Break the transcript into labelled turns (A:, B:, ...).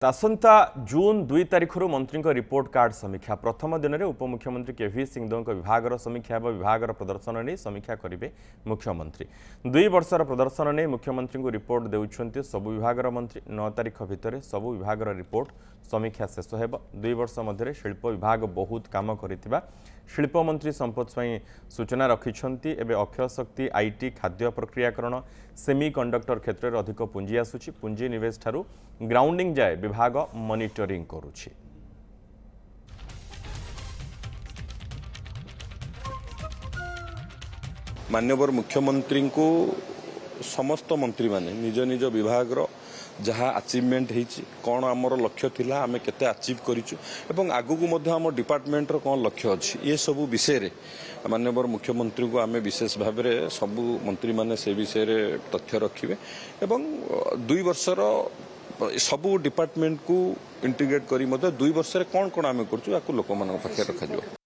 A: आसंता जून 2 तारिख मंत्री report card समीक्षा प्रथम दिन में उपमुख्यमंत्री केवी सिंहदेव विभाग समीक्षा और विभाग प्रदर्शन नहीं समीक्षा करेंगे मुख्यमंत्री 2 वर्षर प्रदर्शन नहीं मुख्यमंत्री को रिपोर्ट देउछन्ति सबु विभाग मंत्री 9 तारिख भितर सबु विभाग रिपोर्ट समीक्षा शेष हो 2 वर्ष मध्य शिल्प विभाग बहुत काम करिथिबा शिल्प मंत्री संपद स्वाई सूचना रखिछन्ति एबे अक्षय शक्ति आईटी खाद्य प्रक्रियाकरण सेमी कंडक्टर क्षेत्र में अधिक पुंजी आसुछि पुंजी निवेश ठारू ग्राउंडिंग जाए विभाग मॉनिटरिंग करुछि।
B: माननीय मुख्यमंत्री को समस्त मंत्री माने निज निज विभाग जहाँ अचीवमेंट होती कौन आमर लक्ष्य थिला आमे केते अचीव करिछु एवं आगु को मध्य आम डिपार्टमेंट रो कौन लक्ष्य अछि ये सब विषय रे माननीय मुख्यमंत्री को आमे विशेष भाव में सबु मंत्री माने से विषय रे तथ्य रखिबे एवं 2 वर्षर सबु डिपार्टमेंट को इंटीग्रेट करी 2 वर्ष कौन कौन आम कर लोक मान पाखे रखा।